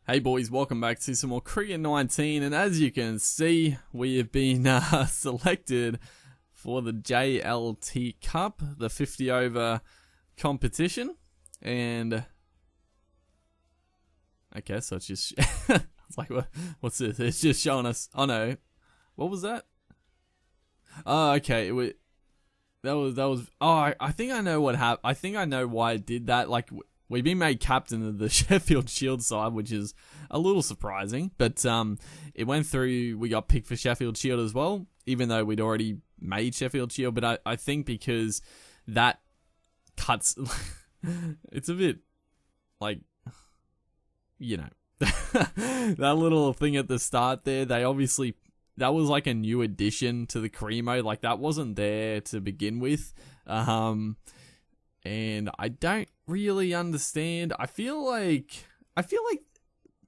Hey boys, welcome back to some more Cricket 19, and as you can see, we have been selected for the JLT Cup, the 50 over competition, and okay, so it's just, it's like, what's this? It's just showing us, oh no, what was that? Oh, okay, that was, oh, I think I know what happened. I think I know why it did that. Like, we've been made captain of the Sheffield Shield side, which is a little surprising, but it went through. We got picked for Sheffield Shield as well, even though we'd already made Sheffield Shield. But I think because that cuts, it's a bit like, you know, that little thing at the start there. They obviously, that was like a new addition to the career mode. Like, that wasn't there to begin with. And I don't really understand. I feel like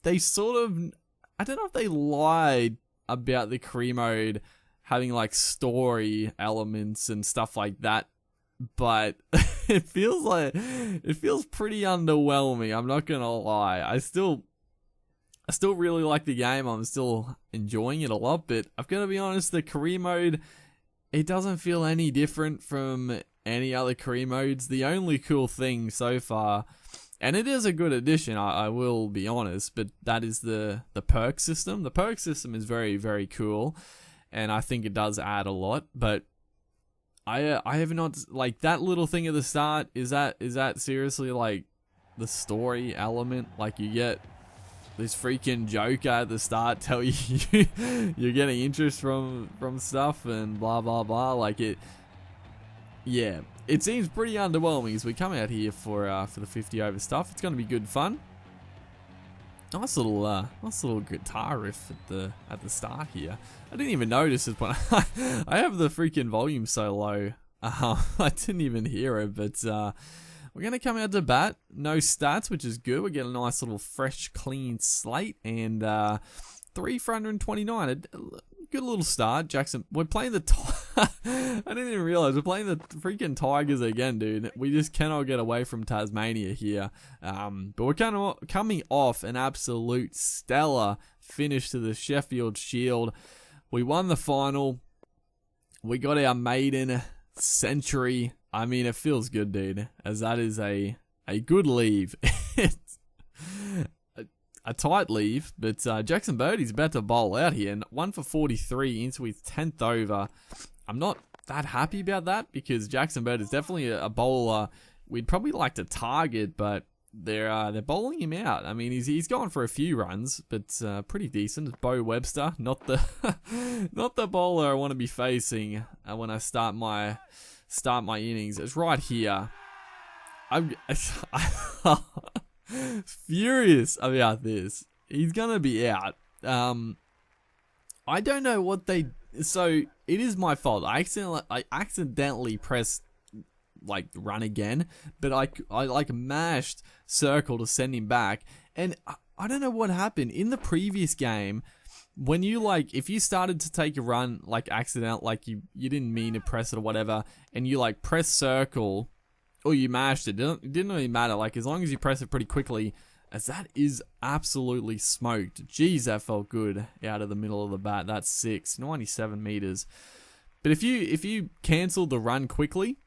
they sort of, I don't know if they lied about the career mode having like story elements and stuff like that, but it feels pretty underwhelming. I'm not gonna lie. I still really like the game. I'm still enjoying it a lot, but I've got to be honest, the career mode, it doesn't feel any different from any other career modes. The only cool thing so far, and it is a good addition, I will be honest, but that is the perk system. The perk system is very, very cool, and I think it does add a lot, but I have not, like, that little thing at the start, is that seriously like the story element? Like, you get this freaking Joker at the start tell you you're getting interest from stuff and blah blah blah. Like, yeah, it seems pretty underwhelming as we come out here for the 50 over stuff. It's going to be good fun. Nice little guitar riff at the start here. I didn't even notice it when I have the freaking volume so low. I didn't even hear it, but we're going to come out to bat. No stats, which is good. We get a nice little fresh, clean slate, and 3 for 129. A good little start. Jackson, we're playing the I didn't even realize we're playing the freaking Tigers again, dude. We just cannot get away from Tasmania here. But we're kind of coming off an absolute stellar finish to the Sheffield Shield. We won the final. We got our maiden century. I mean, it feels good, dude, as that is a good leave. It's a tight leave, but Jackson Birdie's about to bowl out here, and 1 for 43 into his 10th over. I'm not that happy about that, because Jackson Bird is definitely a bowler we'd probably like to target, but they're bowling him out. I mean, he's gone for a few runs, but pretty decent. It's Bo Webster, not the not the bowler I want to be facing when I start my innings. It's right here. I'm furious about this. He's gonna be out. I don't know what they. So it is my fault. I accidentally pressed like run again, but I like mashed circle to send him back, and I don't know what happened in the previous game. When you like, if you started to take a run like accident, like you didn't mean to press it or whatever, and you like press circle, or you mashed it, it didn't really matter. Like, as long as you press it pretty quickly, as that is absolutely smoked. Jeez, that felt good out of the middle of the bat. That's 97 meters. But if you cancelled the run quickly,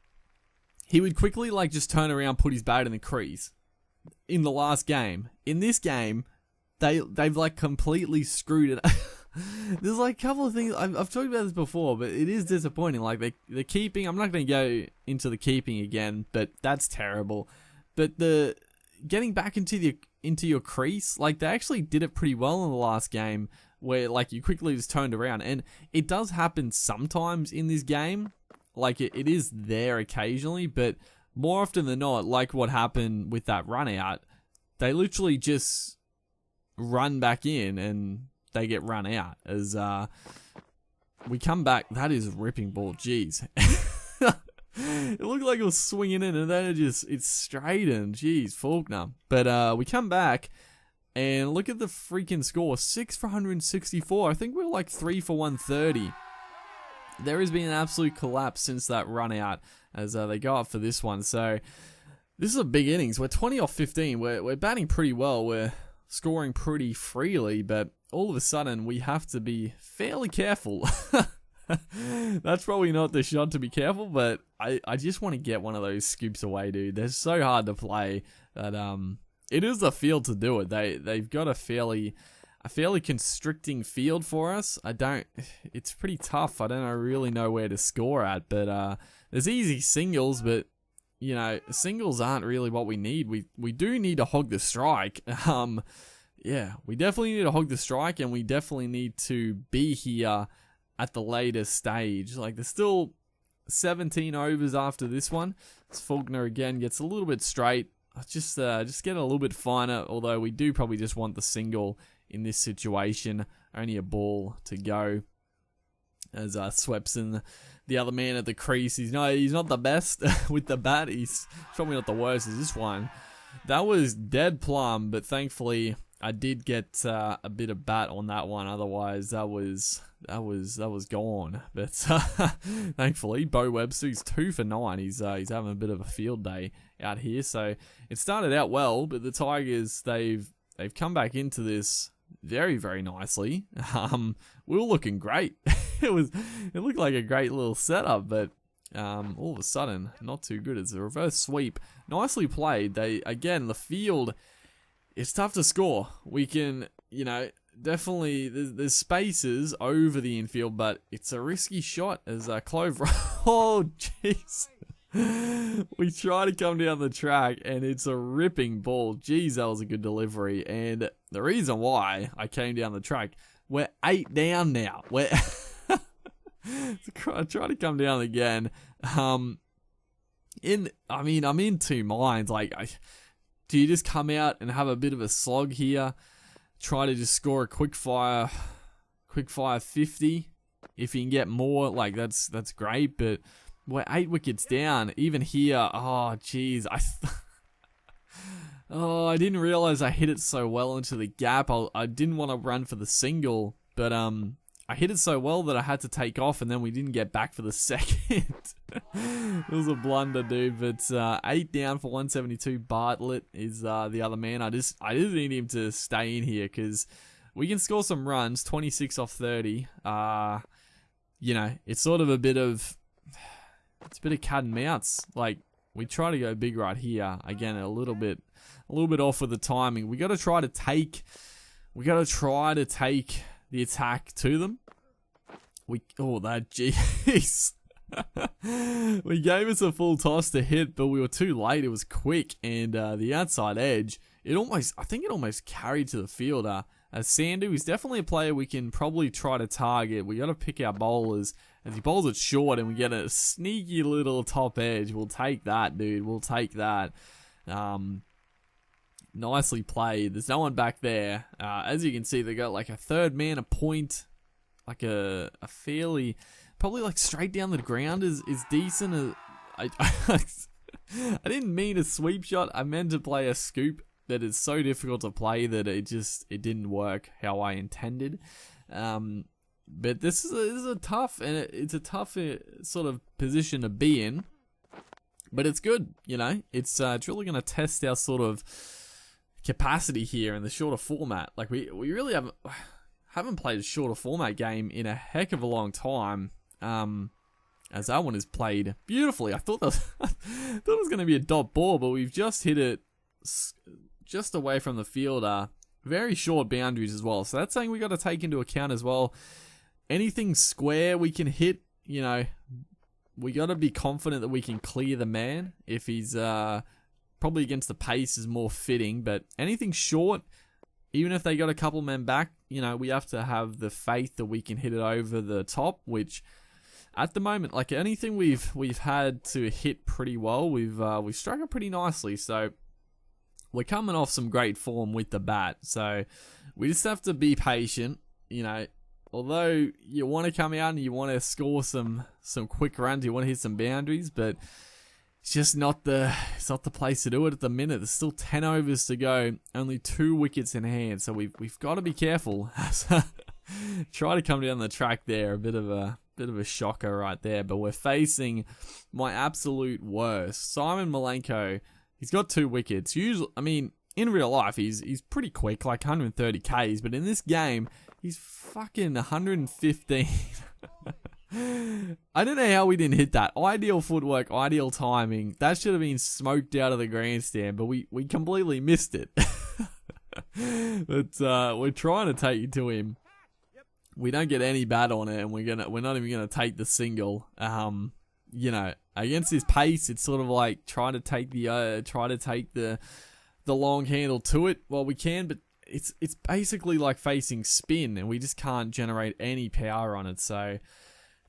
he would quickly like just turn around, put his bat in the crease. In the last game, in this game, they've like completely screwed it. There's like a couple of things I've talked about this before, but it is disappointing. Like the keeping, I'm not going to go into the keeping again, but that's terrible. But the getting back into your crease, like, they actually did it pretty well in the last game, where like you quickly just turned around, and it does happen sometimes in this game. Like, it is there occasionally, but more often than not, like what happened with that run out, they literally just run back in and they get run out. As we come back, that is a ripping ball. Jeez. It looked like it was swinging in, and then it's straightened. Jeez, Faulkner. But we come back, and look at the freaking score. 6 for 164. I think we were like 3 for 130. There has been an absolute collapse since that run out, as they go up for this one. So this is a big innings. We're 20 off 15. We're batting pretty well. We're scoring pretty freely, but all of a sudden we have to be fairly careful. That's probably not the shot to be careful, but I just want to get one of those scoops away, dude. They're so hard to play that it is the field to do it. They've got a fairly constricting field for us. It's pretty tough. I don't really know where to score at, but there's easy singles, but you know, singles aren't really what we need. We do need to hog the strike. Yeah, we definitely need to hog the strike, and we definitely need to be here at the later stage. Like, there's still 17 overs after this one. As Faulkner again gets a little bit straight. Just get a little bit finer, although we do probably just want the single in this situation. Only a ball to go. As Swepson, the other man at the crease, he's not the best with the bat. He's probably not the worst as this one. That was dead plumb, but thankfully I did get a bit of bat on that one. Otherwise, that was gone. But thankfully, Bo Webster's 2 for 9. He's having a bit of a field day out here. So it started out well, but the Tigers they've come back into this very, very nicely. We were looking great. It looked like a great little setup, but all of a sudden, not too good. It's a reverse sweep. Nicely played. The field, it's tough to score. We can, definitely, there's spaces over the infield, but it's a risky shot as Clove. Oh, jeez. We try to come down the track, and it's a ripping ball. Jeez, that was a good delivery. And the reason why I came down the track, we're 8 down now. I try to come down again. I'm in two minds. Like, do you just come out and have a bit of a slog here? Try to just score a quick fire 50. If you can get more, like, that's great. But we're 8 wickets down. Even here, oh jeez, I didn't realize I hit it so well into the gap. I didn't want to run for the single, but I hit it so well that I had to take off, and then we didn't get back for the second. It was a blunder, dude. But 8 down for 172. Bartlett is the other man. I just need him to stay in here because we can score some runs. 26 off 30. It's sort of a bit of cat and mouse. Like, we try to go big right here. Again, a little bit off with the timing. We got to try to take the attack to them. Jeez. We gave us a full toss to hit, but we were too late. It was quick, and the outside edge, I think it almost carried to the fielder. Sandu is definitely a player we can probably try to target. We got to pick our bowlers. As he bowls it short and we get a sneaky little top edge, we'll take that, dude. We'll take that. Nicely played. There's no one back there. As you can see, they got like a third man, a point, like a fairly, probably like straight down the ground is decent. I didn't mean a sweep shot. I meant to play a scoop, but it's so difficult to play that it didn't work how I intended. But this is a tough, and it's a tough sort of position to be in. But it's good, It's really going to test our sort of capacity here in the shorter format. Like, we really haven't played a shorter format game in a heck of a long time. As that one is played beautifully. I thought it was going to be a dot ball, but we've just hit it just away from the fielder. Very short boundaries as well. So that's something we got to take into account as well. Anything square we can hit, we got to be confident that we can clear the man. If he's probably against the pace is more fitting, but anything short, even if they got a couple men back, we have to have the faith that we can hit it over the top, which at the moment, like anything we've had to hit pretty well, we've struck it pretty nicely. So we're coming off some great form with the bat. So we just have to be patient, Although you want to come out and you want to score some quick runs, you want to hit some boundaries, but it's just not the place to do it at the minute. There's still 10 overs to go, only 2 wickets in hand, so we've got to be careful. Try to come down the track there, a bit of a shocker right there, but we're facing my absolute worst. Simon Malenko, he's got 2 wickets. Usually, in real life, he's pretty quick, like 130 Ks, but in this game, he's fucking 115. I don't know how we didn't hit that. Ideal footwork, ideal timing. That should have been smoked out of the grandstand, but we completely missed it. But we're trying to take it to him. We don't get any bat on it, and we're not even gonna take the single. You know, against his pace, it's sort of like trying to take the long handle to it while we can, but it's basically like facing spin, and we just can't generate any power on it. So,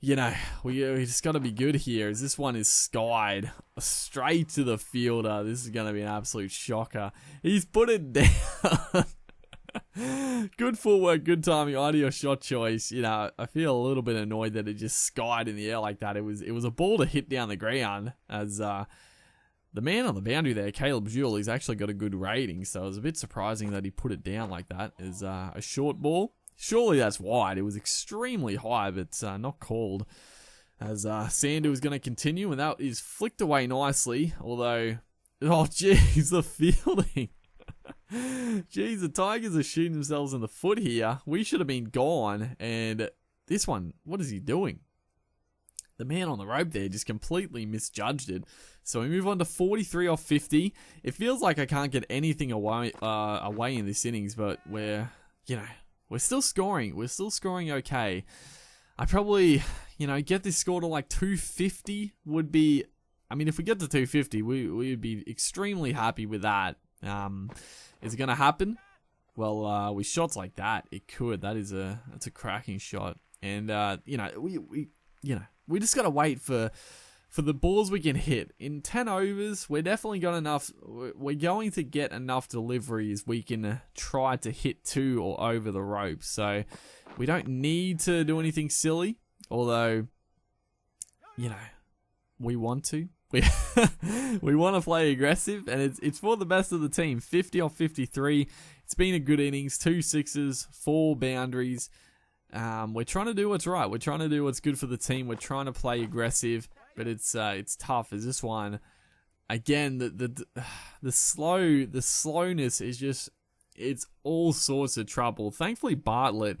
you know, we just got to be good here, as this one is skied straight to the fielder. This is going to be an absolute shocker. He's put it down. Good footwork, good timing, ideal shot choice. You know, I feel a little bit annoyed that it just skied in the air like that. It was a ball to hit down the ground, as the man on the boundary there, Caleb Jewell, he's actually got a good rating, so it was a bit surprising that he put it down like that. As a short ball. Surely that's wide. It was extremely high, but not called. As Sandu is going to continue, and that is flicked away nicely. Although, oh jeez, the fielding. Jeez, the Tigers are shooting themselves in the foot here. We should have been gone. And this one, what is he doing? The man on the rope there just completely misjudged it. So we move on to 43 off 50. It feels like I can't get anything away in this innings, but we're still scoring. We're still scoring okay. I probably, get this score to like 250 would be... I mean, if we get to 250, we would be extremely happy with that. Is it going to happen? Well, with shots like that, it could. That's a cracking shot. And, we just got to wait for the balls we can hit. In 10 overs, we're definitely got enough. We're going to get enough deliveries we can try to hit to or over the rope. So we don't need to do anything silly. Although, we want to. We want to play aggressive, and it's for the best of the team. 50 off 53. It's been a good innings. 2 sixes, 4 boundaries. We're trying to do what's right. We're trying to do what's good for the team. We're trying to play aggressive, but it's tough. As this one, again, the slowness is just, it's all sorts of trouble. Thankfully, Bartlett,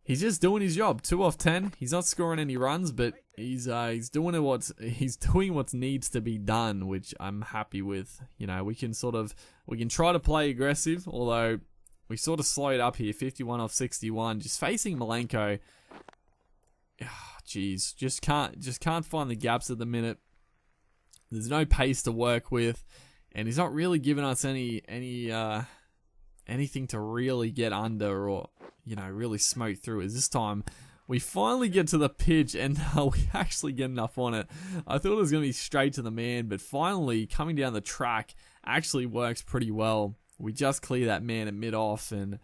he's just doing his job. 2 off 10. He's not scoring any runs, but he's doing what needs to be done, which I'm happy with. We can try to play aggressive, although we sort of slowed up here. 51 off 61, just facing Malenko. Jeez, just can't find the gaps at the minute. There's no pace to work with, and he's not really giving us anything to really get under or really smoke through. As this time we finally get to the pitch, and we actually get enough on it. I thought it was going to be straight to the man, but finally coming down the track actually works pretty well. We just clear that man at mid-off and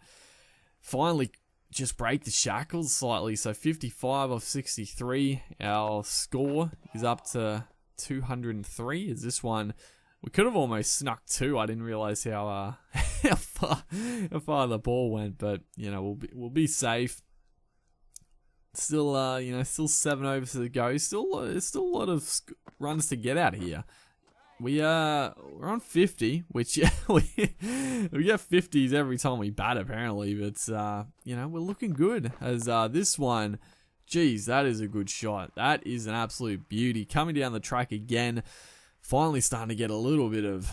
finally just break the shackles slightly. So 55 off 63. Our score is up to 203. Is this one? We could have almost snuck 2. I didn't realize how far the ball went, but we'll be safe. Still, still 7 overs to go. There's still a lot of runs to get out here. We're on 50, which we get 50s every time we bat apparently, but we're looking good. As this one, geez, that is a good shot. That is an absolute beauty. Coming down the track again, finally starting to get a little bit of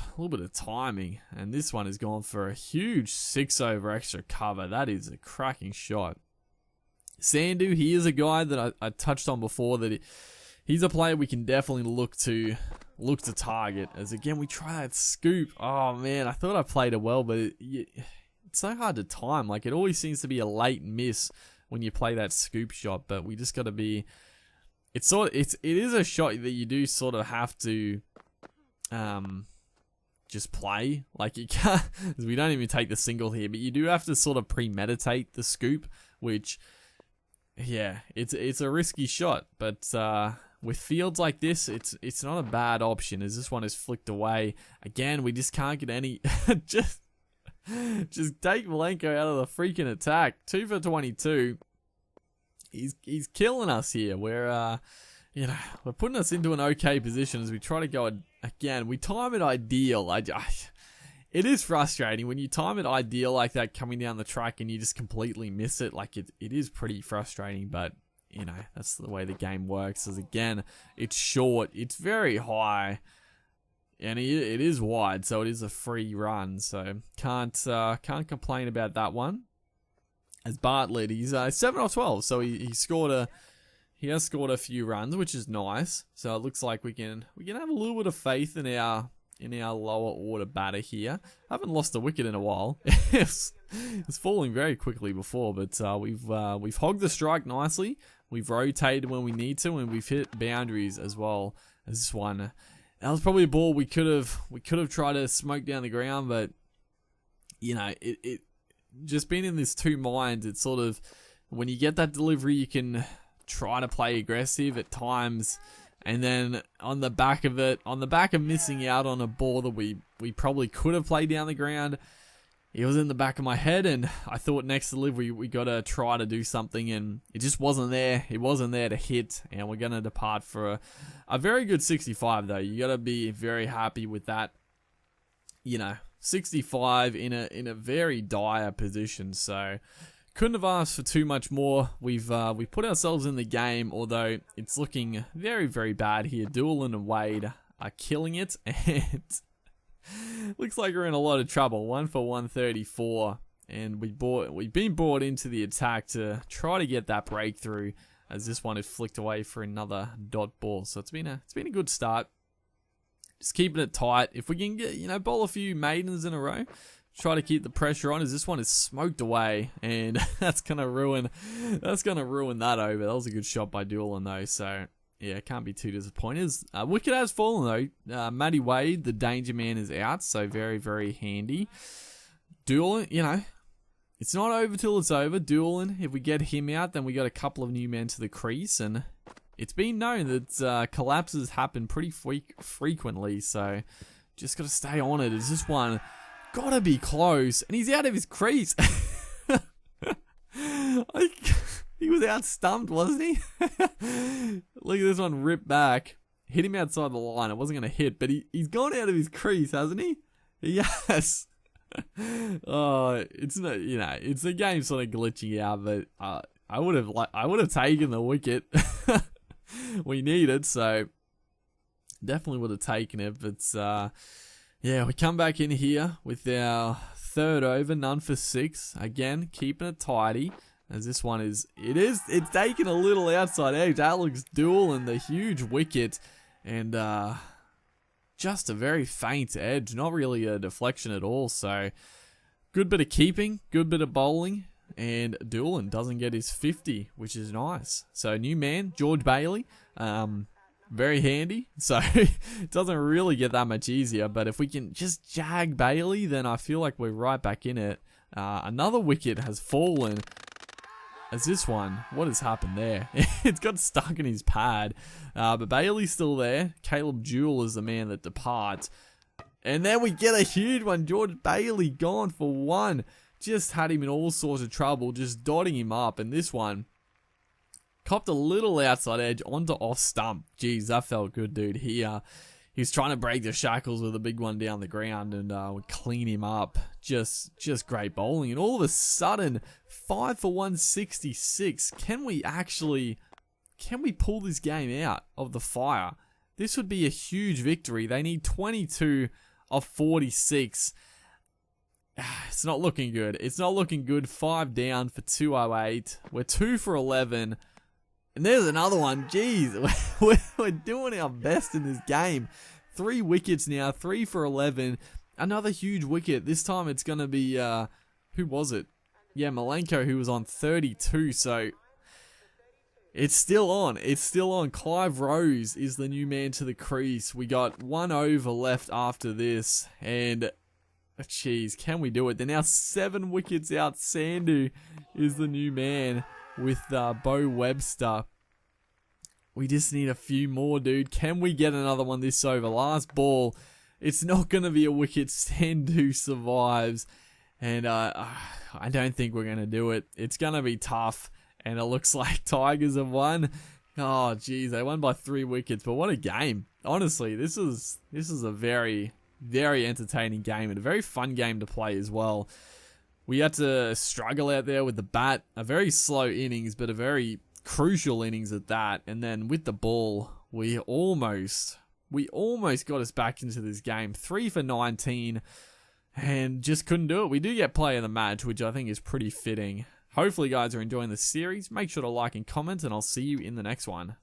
timing, and this one has gone for a huge 6 over extra cover. That is a cracking shot. Sandu, he is a guy that I touched on before, that he's a player we can definitely look to target. As again, we try that scoop. Oh man, I thought I played it well, but it's so hard to time. Like, it always seems to be a late miss when you play that scoop shot, but we just got to be... It is a shot that you do sort of have to just play. Like, you can't... We don't even take the single here, but you do have to sort of premeditate the scoop, which... Yeah, it's a risky shot, but with fields like this, it's not a bad option, as this one is flicked away. Again, we just can't get any... just take Malenko out of the freaking attack. 2 for 22. He's killing us here. We're putting us into an okay position as we try to go again. We time it ideal. it is frustrating when you time it ideal like that coming down the track and you just completely miss it. Like it is pretty frustrating, but you know, that's the way the game works. As again, it's short, it's very high, and it is wide, so it is a free run. So can't complain about that one. As Bartlett, he's 7 off 12, so he has scored a few runs, which is nice. So it looks like we can have a little bit of faith in our lower order batter here. Haven't lost a wicket in a while. It's falling very quickly before, but we've hogged the strike nicely. We've rotated when we need to, and we've hit boundaries as well as this one. That was probably a ball we could have tried to smoke down the ground, but you know, it just being in this two minds. It's sort of when you get that delivery, you can try to play aggressive at times, and then on the back of missing out on a ball that we probably could have played down the ground, it was in the back of my head, and I thought next delivery we got to try to do something, and it just wasn't there. It wasn't there to hit, and we're going to depart for a very good 65 though. You got to be very happy with that. You know, 65 in a very dire position, so couldn't have asked for too much more. We put ourselves in the game, although it's looking very, very bad here. Doolan and Wade are killing it, and looks like we're in a lot of trouble. 1 for 134, and we've been brought into the attack to try to get that breakthrough, as this one is flicked away for another dot ball. So it's been a good start. Just keeping it tight. If we can get, bowl a few maidens in a row, try to keep the pressure on, as this one is smoked away, and that's gonna ruin that over. That was a good shot by Doolan though, so yeah, can't be too disappointed. Wicket has fallen though. Matty Wade, the danger man, is out, so very, very handy. Doolan, it's not over till it's over. Doolan, if we get him out, then we got a couple of new men to the crease, and it's been known that collapses happen pretty frequently, so just got to stay on it. Is this one gotta be close, and he's out of his crease. He was out stumped, wasn't he? Look at this one, rip back, hit him outside the line. It wasn't gonna hit, but he's gone out of his crease, hasn't he? Yes. Oh, it's not, it's the game sort of glitching out, but I would have taken the wicket. We need it, so definitely would have taken it, but yeah, we come back in here with our third over, none for 6. Again, keeping it tidy, as this one it's taking a little outside edge. Alex Doolan, the huge wicket, and just a very faint edge, not really a deflection at all. So good bit of keeping, good bit of bowling, and Doolan doesn't get his 50, which is nice. So new man, George Bailey, very handy, so it doesn't really get that much easier, but if we can just jag Bailey, then I feel like we're right back in it. Another wicket has fallen, as this one, what has happened there? It's got stuck in his pad, but Bailey's still there. Caleb Jewell is the man that departs, and then we get a huge one. George Bailey gone for 1, just had him in all sorts of trouble, just dotting him up, and this one copped a little outside edge onto off stump. Jeez, that felt good, dude. He was trying to break the shackles with a big one down the ground, and would clean him up. Just great bowling. And all of a sudden, 5 for 166. Can we pull this game out of the fire? This would be a huge victory. They need 22 of 46. It's not looking good. It's not looking good. 5 down for 208. We're 2 for 11. And there's another one. Jeez, we're doing our best in this game. 3 wickets now, 3 for 11. Another huge wicket. This time it's going to be, who was it? Yeah, Malenko, who was on 32. So it's still on. It's still on. Clive Rose is the new man to the crease. We got 1 over left after this. And, jeez, can we do it? They're now 7 wickets out. Sandhu is the new man with Bo Webster. We just need a few more, dude. Can we get another one this over? Last ball. It's not going to be a wicket. Sandhu survives. And I don't think we're going to do it. It's going to be tough. And it looks like Tigers have won. Oh, geez. They won by 3 wickets. But what a game. Honestly, this is a very, very entertaining game and a very fun game to play as well. We had to struggle out there with the bat, a very slow innings, but a very crucial innings at that. And then with the ball, we almost got us back into this game. 3 for 19 and just couldn't do it. We do get player of the match, which I think is pretty fitting. Hopefully, guys are enjoying the series. Make sure to like and comment, and I'll see you in the next one.